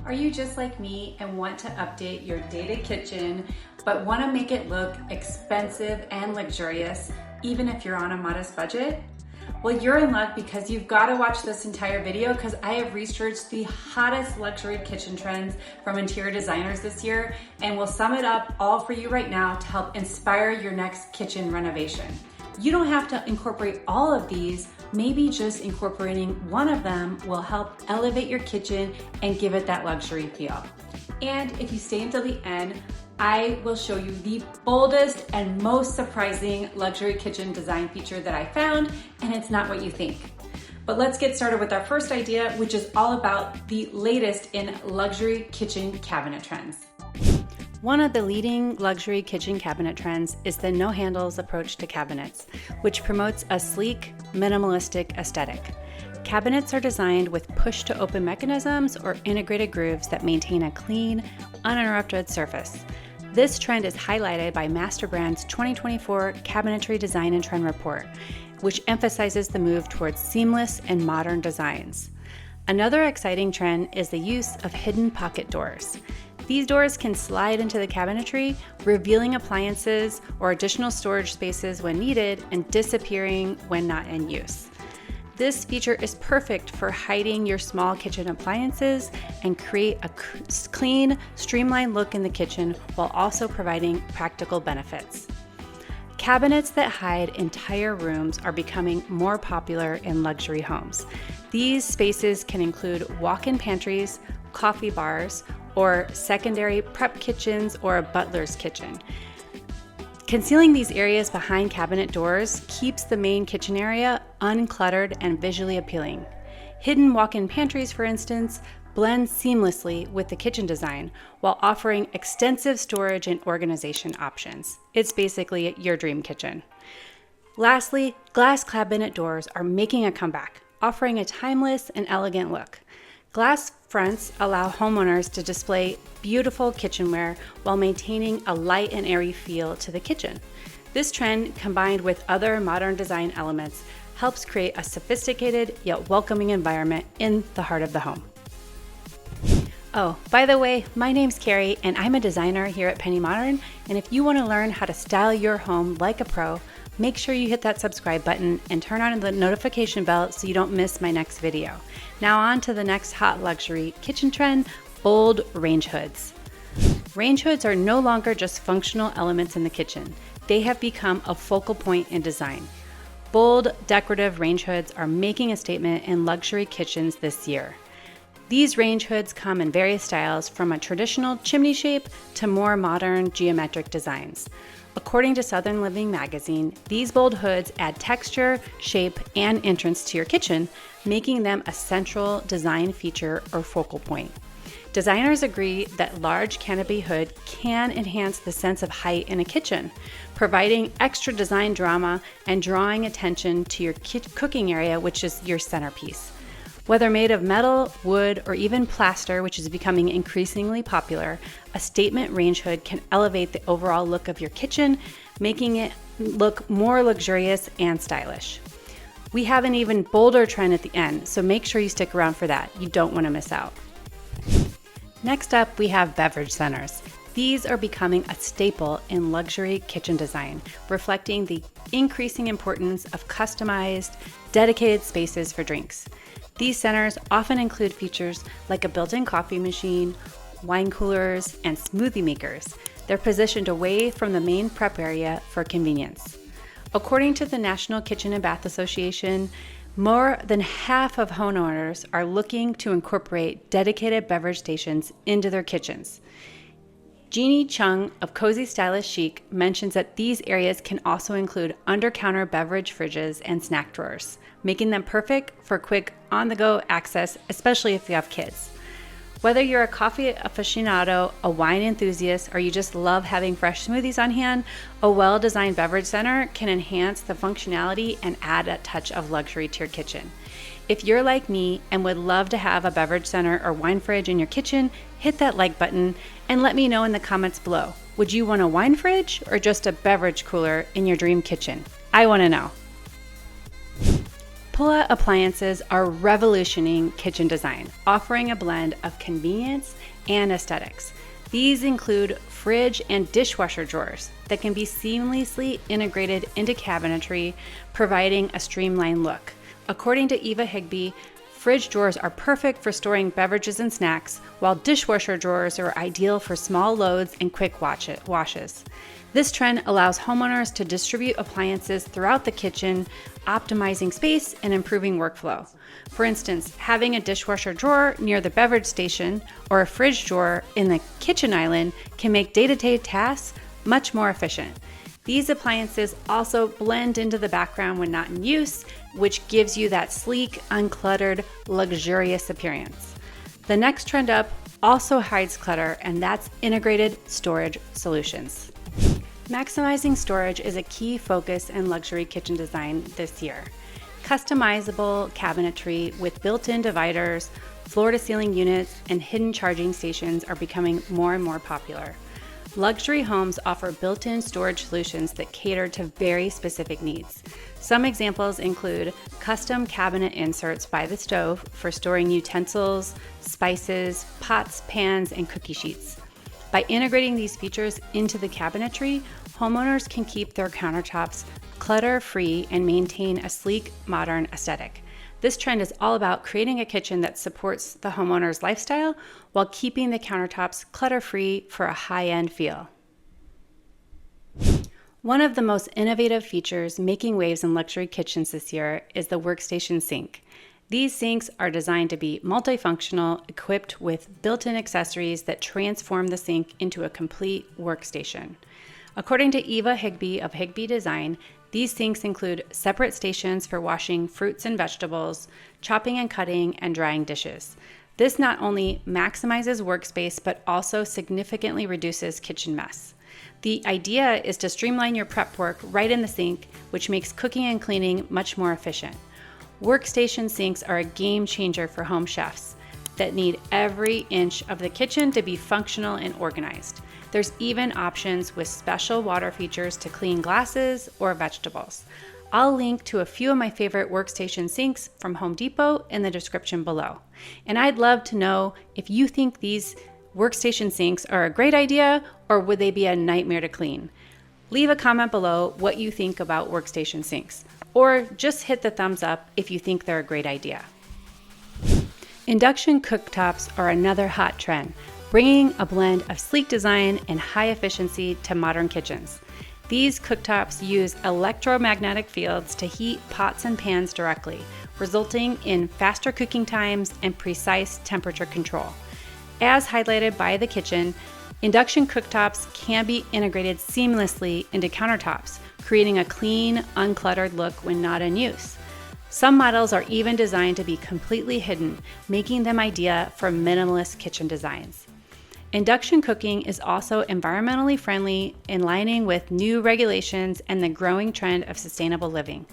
Are you just like me and want to update your dated kitchen, but want to make it look expensive and luxurious, even if you're on a modest budget? Well, you're in luck because you've got to watch this entire video because I have researched the hottest luxury kitchen trends from interior designers this year, and we'll sum it up all for you right now to help inspire your next kitchen renovation. You don't have to incorporate all of these. Maybe just incorporating one of them will help elevate your kitchen and give it that luxury feel. And if you stay until the end, I will show you the boldest and most surprising luxury kitchen design feature that I found, and it's not what you think. But let's get started with our first idea, which is all about the latest in luxury kitchen cabinet trends. One of the leading luxury kitchen cabinet trends is the no-handles approach to cabinets, which promotes a sleek, minimalistic aesthetic. Cabinets are designed with push-to-open mechanisms or integrated grooves that maintain a clean, uninterrupted surface. This trend is highlighted by MasterBrand's 2024 Cabinetry Design and Trend Report, which emphasizes the move towards seamless and modern designs. Another exciting trend is the use of hidden pocket doors. These doors can slide into the cabinetry, revealing appliances or additional storage spaces when needed and disappearing when not in use. This feature is perfect for hiding your small kitchen appliances and create a clean, streamlined look in the kitchen while also providing practical benefits. Cabinets that hide entire rooms are becoming more popular in luxury homes. These spaces can include walk-in pantries, coffee bars, or secondary prep kitchens or a butler's kitchen. Concealing these areas behind cabinet doors keeps the main kitchen area uncluttered and visually appealing. Hidden walk-in pantries, for instance, blend seamlessly with the kitchen design while offering extensive storage and organization options. It's basically your dream kitchen. Lastly, glass cabinet doors are making a comeback, offering a timeless and elegant look. Glass fronts allow homeowners to display beautiful kitchenware while maintaining a light and airy feel to the kitchen. This trend, combined with other modern design elements, helps create a sophisticated yet welcoming environment in the heart of the home. Oh, by the way, my name's Carrie and I'm a designer here at Penny Modern, and if you want to learn how to style your home like a pro, make sure you hit that subscribe button and turn on the notification bell so you don't miss my next video. Now on to the next hot luxury kitchen trend, bold range hoods. Range hoods are no longer just functional elements in the kitchen. They have become a focal point in design. Bold, decorative range hoods are making a statement in luxury kitchens this year. These range hoods come in various styles, from a traditional chimney shape to more modern geometric designs. According to Southern Living magazine, these bold hoods add texture, shape, and entrance to your kitchen, making them a central design feature or focal point. Designers agree that large canopy hood can enhance the sense of height in a kitchen, providing extra design drama and drawing attention to your cooking area, which is your centerpiece. Whether made of metal, wood, or even plaster, which is becoming increasingly popular, a statement range hood can elevate the overall look of your kitchen, making it look more luxurious and stylish. We have an even bolder trend at the end, so make sure you stick around for that. You don't want to miss out. Next up, we have beverage centers. These are becoming a staple in luxury kitchen design, reflecting the increasing importance of customized, dedicated spaces for drinks. These centers often include features like a built-in coffee machine, wine coolers, and smoothie makers. They're positioned away from the main prep area for convenience. According to the National Kitchen and Bath Association, more than half of homeowners are looking to incorporate dedicated beverage stations into their kitchens. Jeannie Chung of Cozy Stylish Chic mentions that these areas can also include under-counter beverage fridges and snack drawers, making them perfect for quick on-the-go access, especially if you have kids. Whether you're a coffee aficionado, a wine enthusiast, or you just love having fresh smoothies on hand, a well-designed beverage center can enhance the functionality and add a touch of luxury to your kitchen. If you're like me and would love to have a beverage center or wine fridge in your kitchen, hit that like button and let me know in the comments below. Would you want a wine fridge or just a beverage cooler in your dream kitchen? I want to know. Pull-out appliances are revolutioning kitchen design, offering a blend of convenience and aesthetics. These include fridge and dishwasher drawers that can be seamlessly integrated into cabinetry, providing a streamlined look. According to Eva Higby, fridge drawers are perfect for storing beverages and snacks, while dishwasher drawers are ideal for small loads and quick washes. This trend allows homeowners to distribute appliances throughout the kitchen, optimizing space and improving workflow. For instance, having a dishwasher drawer near the beverage station or a fridge drawer in the kitchen island can make day-to-day tasks much more efficient. These appliances also blend into the background when not in use, which gives you that sleek, uncluttered, luxurious appearance. The next trend up also hides clutter, and that's integrated storage solutions. Maximizing storage is a key focus in luxury kitchen design this year. Customizable cabinetry with built-in dividers, floor-to-ceiling units, and hidden charging stations are becoming more and more popular. Luxury homes offer built-in storage solutions that cater to very specific needs. Some examples include custom cabinet inserts by the stove for storing utensils, spices, pots, pans, and cookie sheets. By integrating these features into the cabinetry, homeowners can keep their countertops clutter-free and maintain a sleek, modern aesthetic. This trend is all about creating a kitchen that supports the homeowner's lifestyle while keeping the countertops clutter-free for a high-end feel. One of the most innovative features making waves in luxury kitchens this year is the workstation sink. These sinks are designed to be multifunctional, equipped with built-in accessories that transform the sink into a complete workstation. According to Eva Higby of Higby Design, these sinks include separate stations for washing fruits and vegetables, chopping and cutting, and drying dishes. This not only maximizes workspace, but also significantly reduces kitchen mess. The idea is to streamline your prep work right in the sink, which makes cooking and cleaning much more efficient. Workstation sinks are a game changer for home chefs that need every inch of the kitchen to be functional and organized. There's even options with special water features to clean glasses or vegetables. I'll link to a few of my favorite workstation sinks from Home Depot in the description below. And I'd love to know if you think these workstation sinks are a great idea or would they be a nightmare to clean? Leave a comment below what you think about workstation sinks, or just hit the thumbs up if you think they're a great idea. Induction cooktops are another hot trend, bringing a blend of sleek design and high efficiency to modern kitchens. These cooktops use electromagnetic fields to heat pots and pans directly, resulting in faster cooking times and precise temperature control. As highlighted by the kitchen, induction cooktops can be integrated seamlessly into countertops, creating a clean, uncluttered look when not in use. Some models are even designed to be completely hidden, making them ideal for minimalist kitchen designs. Induction cooking is also environmentally friendly, in lining with new regulations and the growing trend of sustainable living.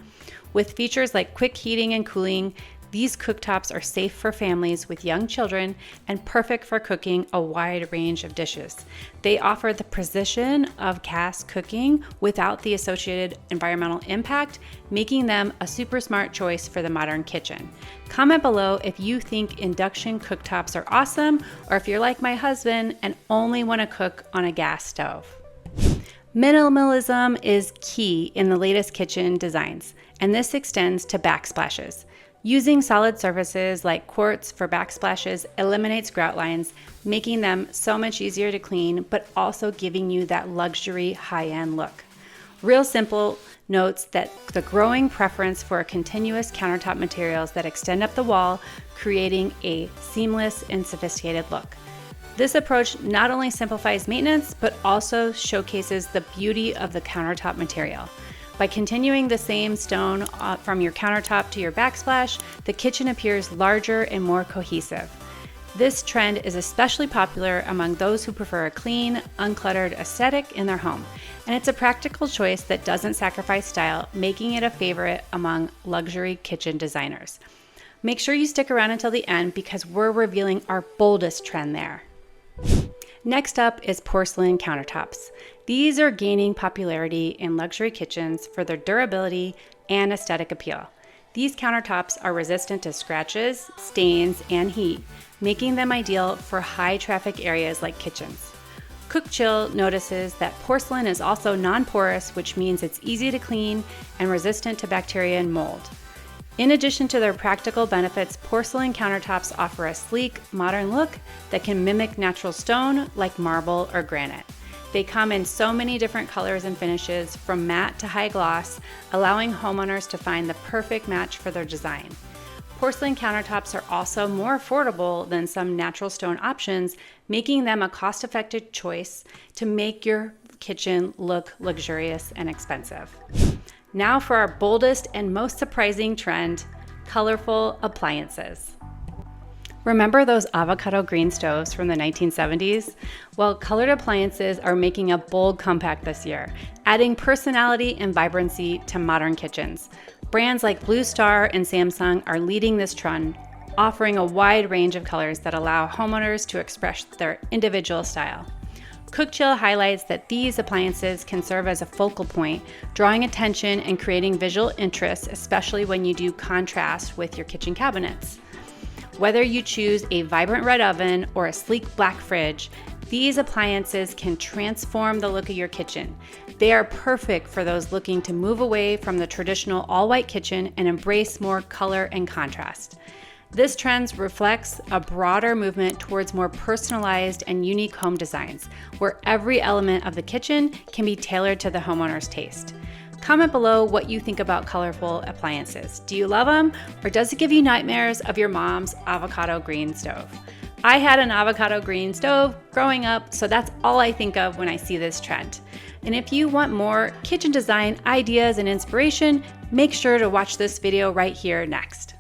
With features like quick heating and cooling, these cooktops are safe for families with young children and perfect for cooking a wide range of dishes. They offer the precision of gas cooking without the associated environmental impact, making them a super smart choice for the modern kitchen. Comment below if you think induction cooktops are awesome, or if you're like my husband and only want to cook on a gas stove. Minimalism is key in the latest kitchen designs, and this extends to backsplashes. Using solid surfaces like quartz for backsplashes eliminates grout lines, making them so much easier to clean, but also giving you that luxury high-end look. Real Simple notes that the growing preference for continuous countertop materials that extend up the wall, creating a seamless and sophisticated look. This approach not only simplifies maintenance, but also showcases the beauty of the countertop material. By continuing the same stone from your countertop to your backsplash, the kitchen appears larger and more cohesive. This trend is especially popular among those who prefer a clean, uncluttered aesthetic in their home, and it's a practical choice that doesn't sacrifice style, making it a favorite among luxury kitchen designers. Make sure you stick around until the end because we're revealing our boldest trend there. Next up is porcelain countertops. These are gaining popularity in luxury kitchens for their durability and aesthetic appeal. These countertops are resistant to scratches, stains, and heat, making them ideal for high traffic areas like kitchens. CookChill notices that porcelain is also non-porous, which means it's easy to clean and resistant to bacteria and mold. In addition to their practical benefits, porcelain countertops offer a sleek, modern look that can mimic natural stone like marble or granite. They come in so many different colors and finishes, from matte to high gloss, allowing homeowners to find the perfect match for their design. Porcelain countertops are also more affordable than some natural stone options, making them a cost-effective choice to make your kitchen look luxurious and expensive. Now for our boldest and most surprising trend, colorful appliances. Remember those avocado green stoves from the 1970s? Well, colored appliances are making a bold comeback this year, adding personality and vibrancy to modern kitchens. Brands like Blue Star and Samsung are leading this trend, offering a wide range of colors that allow homeowners to express their individual style. CookChill highlights that these appliances can serve as a focal point, drawing attention and creating visual interest, especially when you do contrast with your kitchen cabinets. Whether you choose a vibrant red oven or a sleek black fridge, these appliances can transform the look of your kitchen. They are perfect for those looking to move away from the traditional all-white kitchen and embrace more color and contrast. This trend reflects a broader movement towards more personalized and unique home designs, where every element of the kitchen can be tailored to the homeowner's taste. Comment below what you think about colorful appliances. Do you love them, or does it give you nightmares of your mom's avocado green stove? I had an avocado green stove growing up, so that's all I think of when I see this trend. And if you want more kitchen design ideas and inspiration, make sure to watch this video right here next.